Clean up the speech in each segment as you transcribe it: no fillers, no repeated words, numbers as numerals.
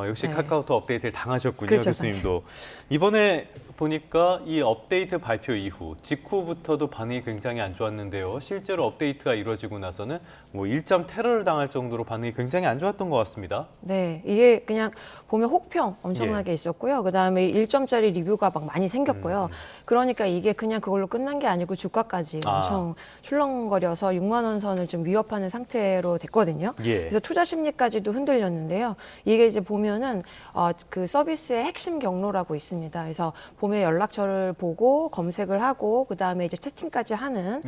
역시 네. 카카오톡 업데이트를 당하셨군요, 그렇죠, 교수님도. 이번에 보니까 이 업데이트 발표 이후, 직후부터도 반응이 굉장히 안 좋았는데요. 실제로 업데이트가 이루어지고 나서는 뭐 1점 테러를 당할 정도로 반응이 굉장히 안 좋았던 것 같습니다. 네, 이게 그냥 보면 혹평 엄청나게 있었고요. 그다음에 1점짜리 리뷰가 막 많이 생겼고요. 그러니까 이게 그냥 그걸로 끝난 게 아니고 주가까지 엄청 출렁거려서 6만 원 선을 좀 위협하는 상태로 됐거든요. 그래서 투자 심리까지도 흔들렸는데요. 이게 이제 보면은 그 서비스의 핵심 경로라고 있습니다. 그래서 보면 연락처를 보고 검색을 하고 그다음에 이제 채팅까지 하는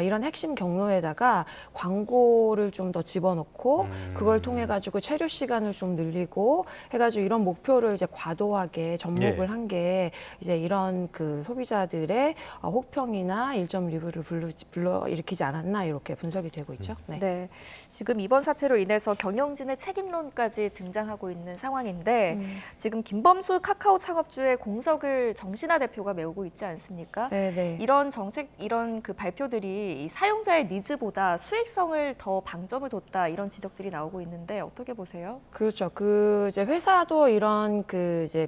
이런 핵심 경로에다가 광고를 좀 더 집어넣고 그걸 통해 가지고 체류 시간을 좀 늘리고 해가지고 이런 목표를 이제 과도하게 접목을 한 게 이제 이런 그 소비자들의 혹평이나 1점 리뷰를 불러일으키지 않았나 이렇게 분석이 되고 있죠. 네, 지금 이번 사태로 인해서 경영진의 책임론까지 등장하고 있는 상황인데 지금 김범수 카카오 창업주의 공석을 정신화 대표가 메우고 있지 않습니까? 네네. 이런 정책, 이런 그 발표들이 이 사용자의 니즈보다 수익성을 더 방점을 뒀다 이런 지적들이 나오고 있는데 어떻게 보세요? 그렇죠. 그 이제 회사도 이런 그 이제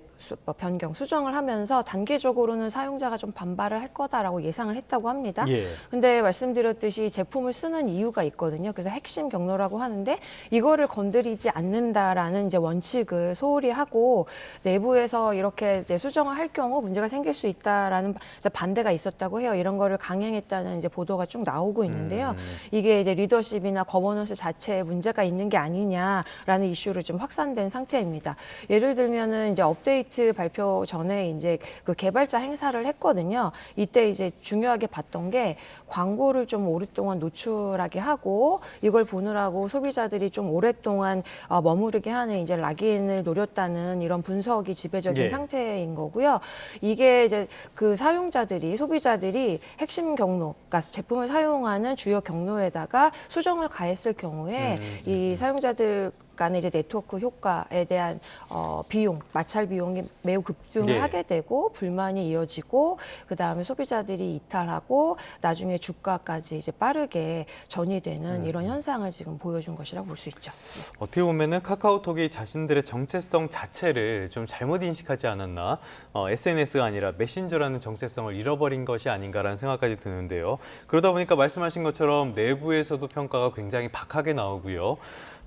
변경 수정을 하면서 단기적으로는 사용자가 좀 반발을 할 거다라고 예상을 했다고 합니다. 근데 말씀드렸듯이 제품을 쓰는 이유가 있거든요. 그래서 핵심 경로라고 하는데 이거를 건드리지 않는다라는 이제 원칙을 소홀히 하고 내부에서 이렇게 이제 수정을 할 경우 문제가 생길 수 있다라는 반대가 있었다고 해요. 이런 거를 강행했다는 이제 보도가 쭉 나오고 있는데요. 이게 이제 리더십이나 거버넌스 자체에 문제가 있는 게 아니냐라는 이슈로 좀 확산된 상태입니다. 예를 들면은 이제 업데이트 발표 전에 이제 그 개발자 행사를 했거든요. 이때 이제 중요하게 봤던 게 광고를 좀 오랫동안 노출하게 하고 이걸 보느라고 소비자들이 좀 오랫동안 머무르게 하는 이제 락인을 노렸다는 이런 분석이 지배적인 상태인 거고요. 이게 이제 그 사용자들이 소비자들이 핵심 경로, 그러니까 제품을 사용하는 주요 경로에다가 수정을 가했을 경우에 이 사용자들 간의 이제 네트워크 효과에 대한 비용, 마찰 비용이 매우 급등을 하게 되고 불만이 이어지고 그 다음에 소비자들이 이탈하고 나중에 주가까지 이제 빠르게 전이되는 이런 현상을 지금 보여준 것이라고 볼 수 있죠. 어떻게 보면은 카카오톡이 자신들의 정체성 자체를 좀 잘못 인식하지 않았나, SNS가 아니라 메신저라는 정체성을 잃어버린 것이 아닌가라는 생각까지 드는데요. 그러다 보니까 말씀하신 것처럼 내부에서도 평가가 굉장히 박하게 나오고요.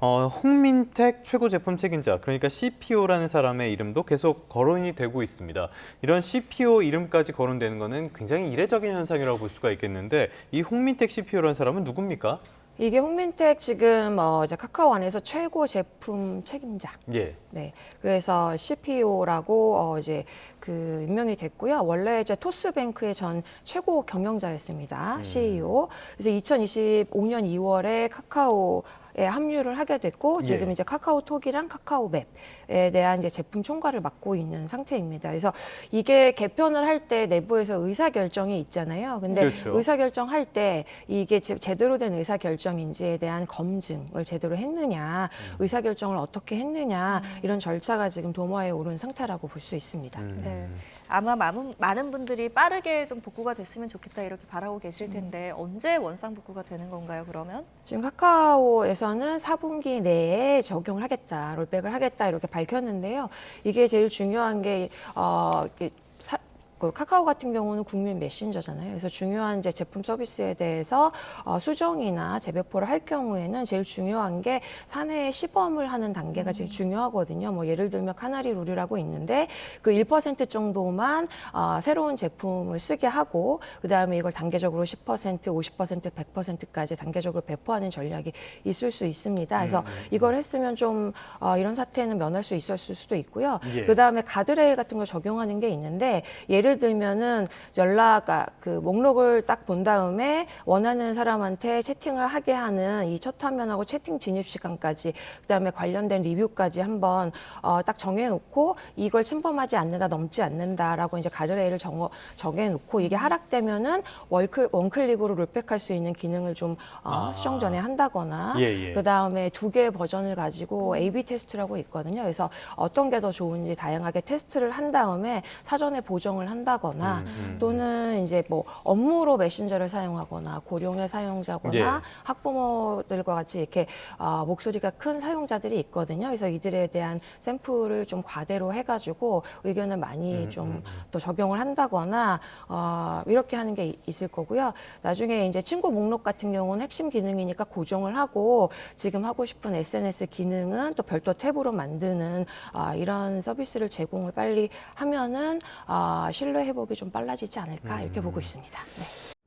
홍민택 최고 제품 책임자, 그러니까 CPO라는 사람의 이름도 계속 거론이 되고 있습니다. 이런 CPO 이름까지 거론되는 것은 굉장히 이례적인 현상이라고 볼 수가 있겠는데 이 홍민택 CPO라는 사람은 누굽니까? 이게 홍민택 지금 이제 카카오 안에서 최고 제품 책임자. 네. 그래서 CPO라고 이제 그 임명이 됐고요. 원래 이제 토스뱅크의 전 최고 경영자였습니다. CEO. 그래서 2025년 2월에 카카오 합류를 하게 됐고 지금 이제 카카오톡이랑 카카오맵에 대한 이제 제품 총괄을 맡고 있는 상태입니다. 그래서 이게 개편을 할 때 내부에서 의사결정이 있잖아요. 근데 의사결정할 때 이게 제대로 된 의사결정인지에 대한 검증을 제대로 했느냐, 의사결정을 어떻게 했느냐 이런 절차가 지금 도마에 오른 상태라고 볼 수 있습니다. 네. 아마 많은 분들이 빠르게 좀 복구가 됐으면 좋겠다 이렇게 바라고 계실 텐데 언제 원상 복구가 되는 건가요, 그러면? 지금 카카오에서는 4분기 내에 적용을 하겠다, 롤백을 하겠다 이렇게 밝혔는데요. 이게 제일 중요한 게 그 카카오 같은 경우는 국민 메신저잖아요. 그래서 중요한 이제 제품 서비스에 대해서 수정이나 재배포를 할 경우에는 제일 중요한 게 사내 시범을 하는 단계가 제일 중요하거든요. 뭐 예를 들면 카나리 룰이라고 있는데 그 1% 정도만 새로운 제품을 쓰게 하고 그다음에 이걸 단계적으로 10%, 50%, 100%까지 단계적으로 배포하는 전략이 있을 수 있습니다. 그래서 이걸 했으면 좀 이런 사태는 면할 수 있었을 수도 있고요. 그다음에 가드레일 같은 걸 적용하는 게 있는데 예를 들면은 그 목록을 딱 본 다음에 원하는 사람한테 채팅을 하게 하는 이 첫 화면하고 채팅 진입 시간까지 그다음에 관련된 리뷰까지 한번 딱 정해놓고 이걸 침범하지 않는다, 넘지 않는다라고 이제 가드레일을 정해놓고 이게 하락되면은 원클릭으로 롤백할 수 있는 기능을 좀 수정 전에 한다거나 그다음에 2개의 버전을 가지고 A/B 테스트라고 있거든요. 그래서 어떤 게 더 좋은지 다양하게 테스트를 한 다음에 사전에 보정을 한다. 한다거나 또는 이제 뭐 업무로 메신저를 사용하거나 고령의 사용자거나 예. 학부모들과 같이 이렇게 목소리가 큰 사용자들이 있거든요. 그래서 이들에 대한 샘플을 좀 과대로 해가지고 의견을 많이 좀 또 적용을 한다거나 이렇게 하는 게 있을 거고요. 나중에 이제 친구 목록 같은 경우는 핵심 기능이니까 고정을 하고 지금 하고 싶은 SNS 기능은 또 별도 탭으로 만드는 이런 서비스를 제공을 빨리 하면은 신뢰 회복이 좀 빨라지지 않을까 이렇게 보고 있습니다. 네.